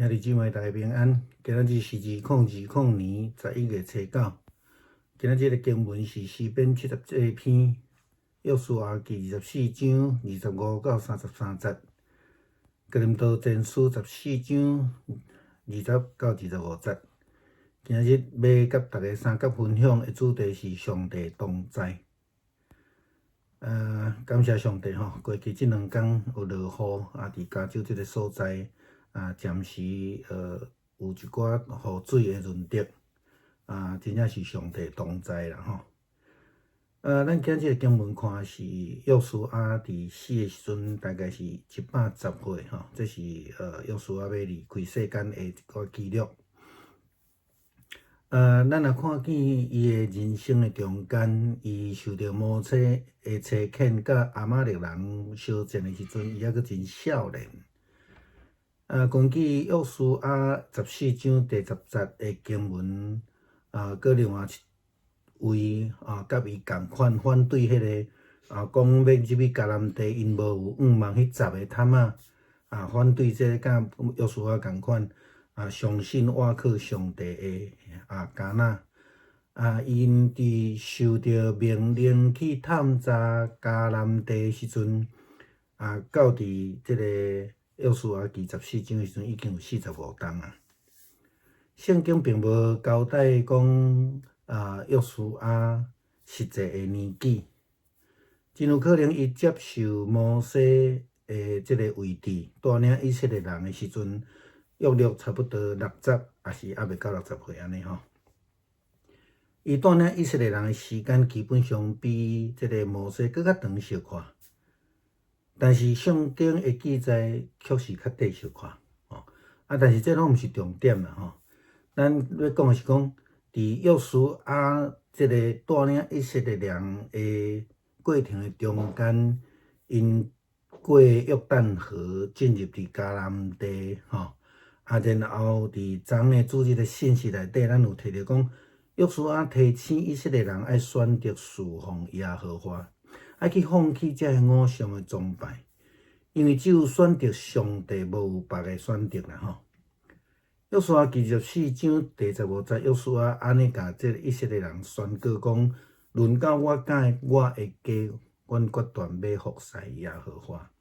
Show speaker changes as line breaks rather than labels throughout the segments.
兄弟姊妹大家平安。今仔日是2020年11月初9。今仔日的经文是诗篇71篇，约书亚记24章25到33节，哥林多前书14章20到25节。今仔日要甲大家三角分享的主题是上帝同在。感谢上帝吼，过去这2天有落雨，伫加州这个所在。暂时有一寡雨水的润泽，真正是上帝同在啦吼。咱今日经文看是约书亚伫死的时阵，大概是710岁吼，这是约书亚要离开世间的一个记录。咱若看见伊的人生的中间，伊受到摩西的差遣，甲亚玛力人相战的时阵，伊还阁真少年。根据约书亚14章第10节的经文，搁另外一位甲伊共款反对迄个讲要入去迦南地，因无有5万迄10个探仔反对这个甲约书亚共款相信倚靠上帝的迦南因伫受到命令去探查迦南地的时阵到伫这个。约书亚记14章的时阵，已经有45冬啊。圣经并无交代讲约书亚实际的年纪，真有可能伊接受摩西的这个位置，带领以色列人的时阵，约略差不多60，还是还袂到60岁安尼吼。伊带领以色列人的时间，基本上比这个摩西搁较长小可。但是圣经的记载确实较短小可但是这拢毋是重点啦吼。咱要讲的是讲，伫约书亚这个带领以色列人的过程的中间，因过约旦河进入伫迦南地吼，然后伫昨的主日的信息内底，咱有提到讲，约书亚提醒以色列人爱选择侍奉耶和华。爱去放弃这个偶像的崇拜，因为只有选择上帝，无有别个选择啦吼。约书亚记14章第15节，约书亚安尼甲这以色列人宣告讲：论到我敢的，我会加，阮决断要服侍耶和华。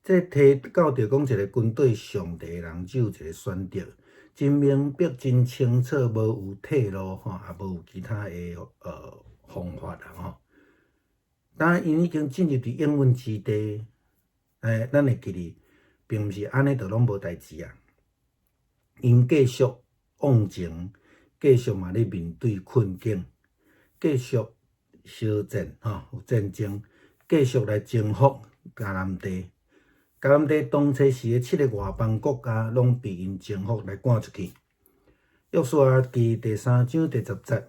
这提到着讲，一个军队上帝的人只有一个选择，真明白、真清楚，无有退路吼，也无有其他的方法啦吼。当然，因已经进入伫应允之地，咱会记哩，并毋是安尼就拢无代志啊。因继续往前，继续嘛咧面对困境，继续相战有战争，继续来征服迦南地。迦南地当初时的7个外邦国家，拢被因征服来赶出去。约书亚记第3章第10节，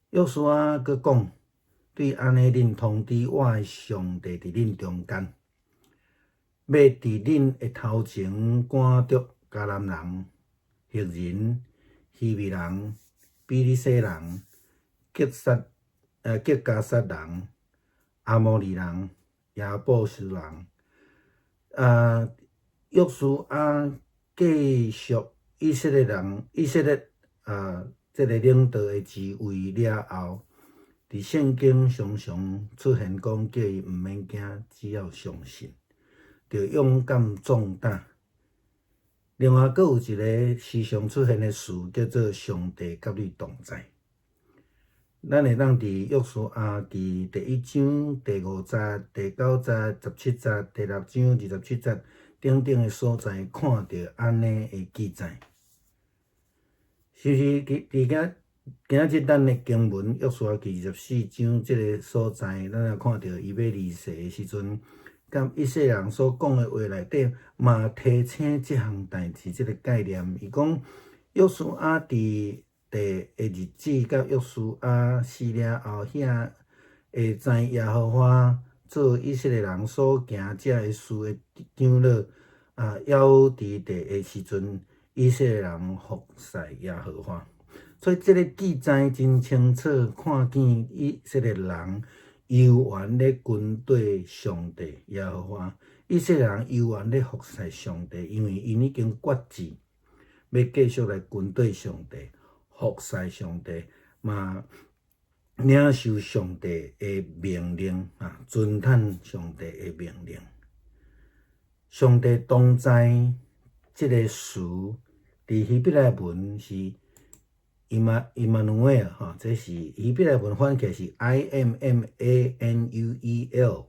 约书亚佫讲。对安尼，恁通知我的上帝伫恁中间，要伫恁的头前赶逐迦南人、赫人、希未人、比利洗人、吉加撒人、阿摩利人、亚布斯人。约书亚继续以色列这个领导的职位了后。伫圣经常常出现讲，叫伊毋免惊，只要相信，着勇敢壮胆。另外，阁有一个时常出现的词，叫做上帝甲你同在。咱会当伫约书亚记第1章第5节、第9节、17节、第6章27节等等的所在，看到安尼的记载，是毋是？今仔日咱的经文约书亚记14章这个所在，咱也看到伊要离世的时阵，甲以色列人所讲的话内底，嘛提醒这项代志，这个概念。伊讲约书亚伫第日子，甲约书亚死了后，遐会知耶和华做以色列人所行这个事的长老还伫地的时阵，以色列人服侍耶和华。所以，这个记载真清楚，看见以色列人游玩咧军队上帝耶和华，以色列人游玩咧服侍上帝，因为因已经决志，要继续来军队上帝，服侍上帝，嘛领受上帝的命令啊，遵趁上帝的命令。上帝同在这个词，伫希伯来文是Immanuel 哈，这是希伯来文翻起来是 Immanuel。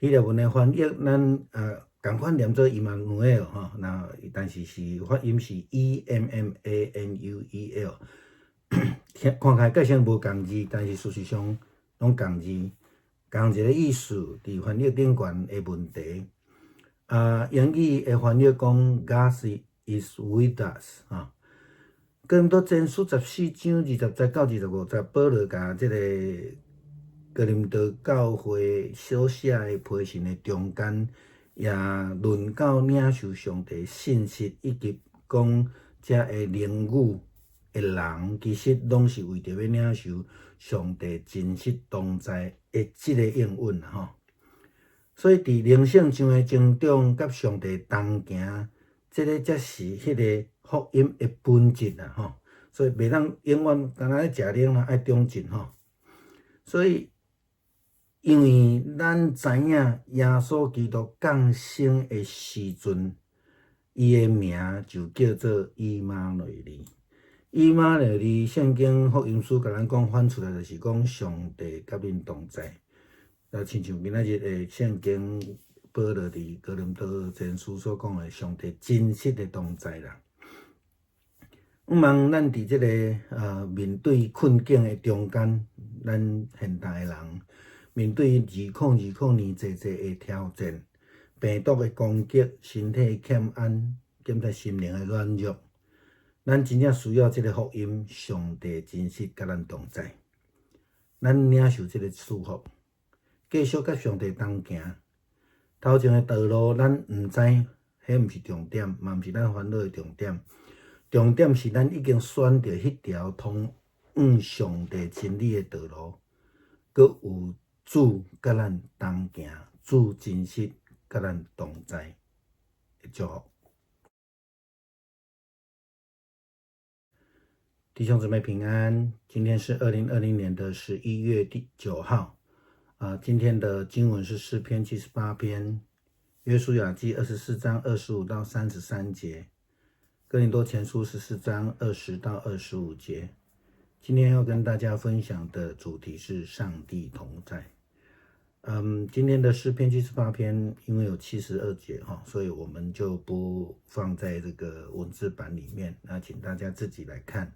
希腊文的翻译咱共款念做 Immanuel 哈，那但是发音是 Emmanuel。看起来介像无共字，但是事实上拢共字，共一个意思伫翻译顶悬的问题。英语的翻译讲 God is with us 啊。哥林多前书14章20节到25节，保罗甲这个哥林多教会所写的批信的中间，也论到领受上帝信息，以及讲这个灵语的人，其实拢是为着要领受上帝真实同在的这个应允吼。所以伫灵性上的成长，甲上帝同行，这个才是迄个福音的本质啦吼。所以袂当永远干那咧食灵啦，爱忠进吼。所以，因为咱知影耶稣基督降生的时阵，伊的名就叫做以马内利。以马内利，圣经福音书甲咱讲翻出来，就是讲上帝甲恁同在。亲像今仔日的圣经保罗伫哥林多前书所讲的，上帝真实的同在啦。毋茫咱伫即个面对困境的中间，咱现代人面对2020年济的挑战，病毒的攻击，身体欠安，兼且心灵的软弱，咱真正需要即个福音，上帝真实甲咱同在，咱领受即个祝福，继续甲上帝同行。头前的道路，咱毋知，迄毋是重点，嘛毋是咱烦恼的重点。重点是咱已经选择迄条通往上帝真理的道路，佮有主甲咱同行，主真实甲咱同在的祝福。弟兄姊妹平安，今天是2020年11月9号。今天的经文是诗篇78篇，约书亚记24章25到33节。哥林多前书14章20到25节。今天要跟大家分享的主题是上帝同在。今天的诗篇78篇因为有72节所以我们就不放在这个文字版里面，那请大家自己来看。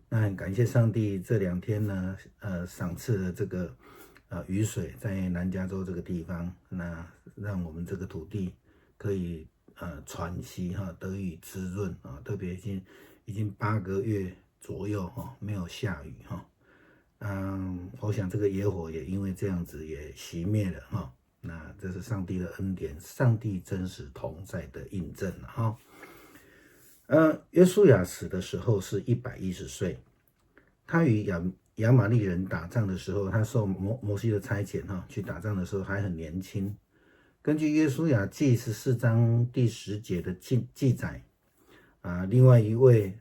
那很感谢上帝这2天呢，赏赐了这个雨水在南加州这个地方，那让我们这个土地可以喘息得以滋润特别已经8个月左右没有下雨我想这个野火也因为这样子也熄灭了那这是上帝的恩典，上帝真实同在的印证约书亚死的时候是110岁，他与亚玛力人打仗的时候，他受摩西的差遣去打仗的时候还很年轻。根据约书亚记14章第10节的记载另外一位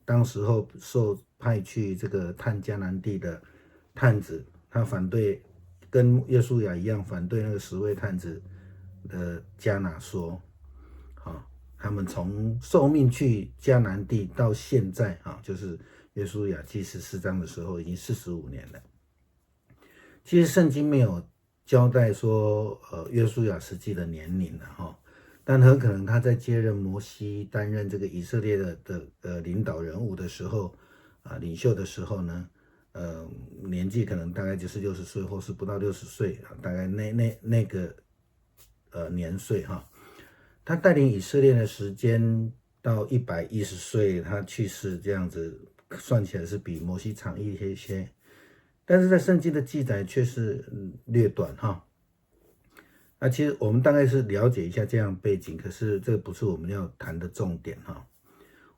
当时候受派去这个探迦南地的探子，他反对，跟约书亚一样反对那个10位探子的迦拿说他们从受命去迦南地到现在就是约书亚记14章的时候已经45年了。其实圣经没有交代说约书亚实际的年龄但很可能他在接任摩西担任这个以色列的领导人物的时候领袖的时候呢年纪可能大概就是60岁或是不到60岁大概那个年岁他带领以色列的时间到110岁他去世，这样子算起来是比摩西长一些，但是在圣经的记载却是略短其实我们大概是了解一下这样背景，可是这个不是我们要谈的重点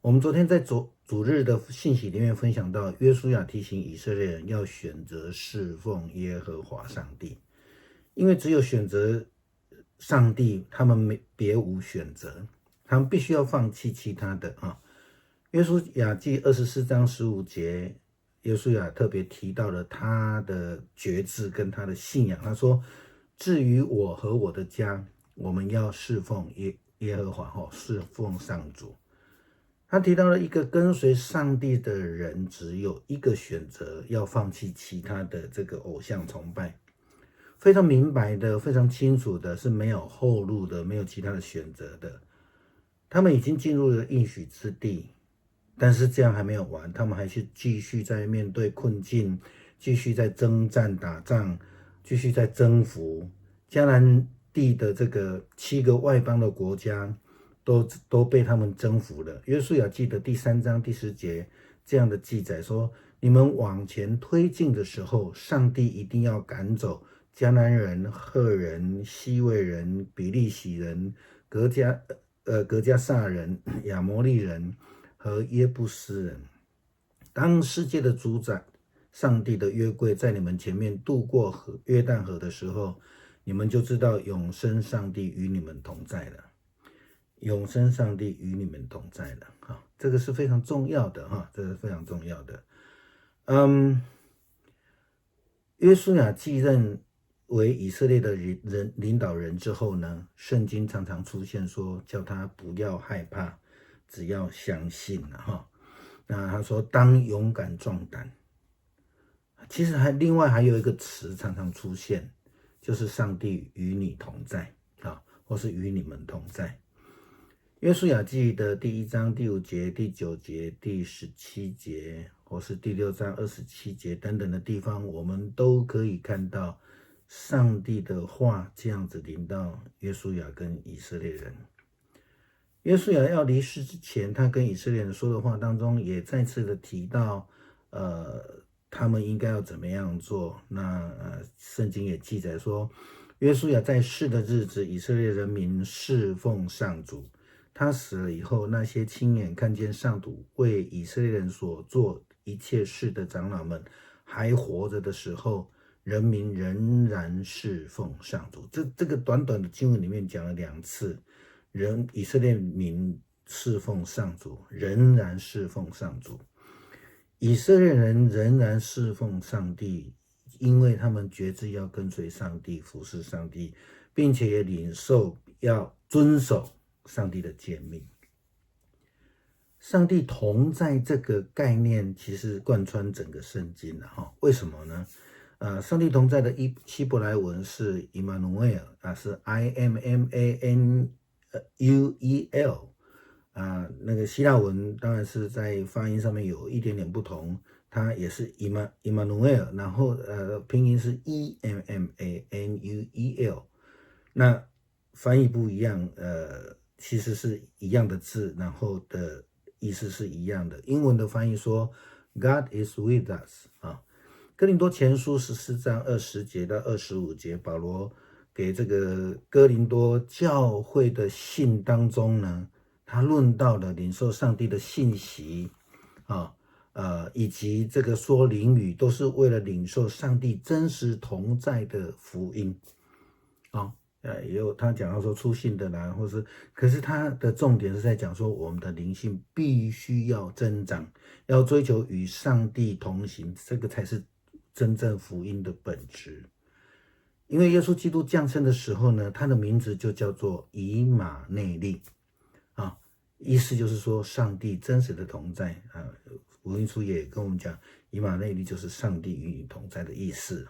我们昨天在主日的信息里面分享到，约书亚提醒以色列人要选择侍奉耶和华上帝，因为只有选择上帝，他们别无选择，他们必须要放弃其他的啊。约书亚记24章15节，约书亚特别提到了他的决志跟他的信仰。他说：“至于我和我的家，我们要侍奉耶和华，侍奉上主。”他提到了一个跟随上帝的人只有一个选择，要放弃其他的这个偶像崇拜。非常明白的，非常清楚的，是没有后路的，没有其他的选择的。他们已经进入了应许之地，但是这样还没有完，他们还是继续在面对困境，继续在征战打仗，继续在征服迦南地的这个7个外邦的国家。都被他们征服了。约书亚记的第3章第10节这样的记载说：你们往前推进的时候，上帝一定要赶走迦南人、赫人、西魏人、比利洗人、格加撒人、亚摩利人和耶布斯人。当世界的主宰上帝的约柜在你们前面渡过约旦河的时候，你们就知道永生上帝与你们同在了。永生上帝与你们同在了，这个是非常重要的，这是非常重要的。约书亚继任为以色列的领导人之后呢，圣经常常出现说叫他不要害怕，只要相信那他说当勇敢壮胆。其实另外还有一个词常常出现，就是上帝与你同在或是与你们同在。约书亚记的第1章第5节、第9节、第17节，或是第6章27节等等的地方，我们都可以看到上帝的话这样子临到约书亚跟以色列人。约书亚要离世之前，他跟以色列人说的话当中，也再次的提到，他们应该要怎么样做。那圣经也记载说，约书亚在世的日子，以色列人民侍奉上主。他死了以后，那些亲眼看见上主为以色列人所做一切事的长老们还活着的时候，人民仍然侍奉上主。这个短短的经文里面讲了2次，以色列民侍奉上主，仍然侍奉上主。以色列人仍然侍奉上帝，因为他们决志要跟随上帝，服侍上帝，并且也领受要遵守上帝的诫命。上帝同在这个概念其实贯穿整个圣经了为什么呢？上帝同在的希伯来文是 Immanuel 是 Immanuel 那个希腊文当然是在发音上面有一点点不同，它也是 Immanuel， 然后拼音是 Emmanuel， 那翻译不一样，其实是一样的字，然后的意思是一样的。英文的翻译说 God is with us 哥林多前书14章20节到25节，保罗给这个哥林多教会的信当中呢，他论到了领受上帝的信息以及这个说灵语，都是为了领受上帝真实同在的福音也有他讲到说出信的啦，可是他的重点是在讲说我们的灵性必须要增长，要追求与上帝同行，这个才是真正福音的本质。因为耶稣基督降生的时候呢，他的名字就叫做以马内利意思就是说上帝真实的同在福音书也跟我们讲，以马内利就是上帝与你同在的意思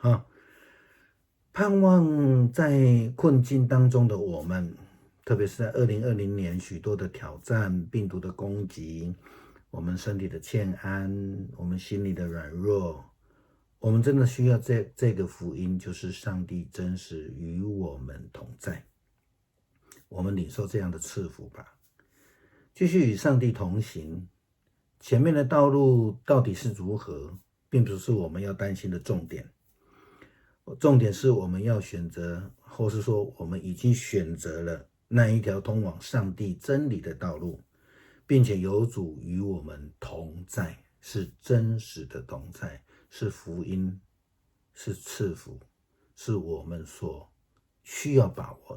盼望在困境当中的我们，特别是在2020年许多的挑战、病毒的攻击，我们身体的欠安，我们心里的软弱，我们真的需要这个福音，就是上帝真实与我们同在。我们领受这样的赐福吧，继续与上帝同行。前面的道路到底是如何，并不是我们要担心的重点。重点是我们要选择，或是说我们已经选择了那一条通往上帝真理的道路，并且有主与我们同在，是真实的同在，是福音，是赐福，是我们所需要把握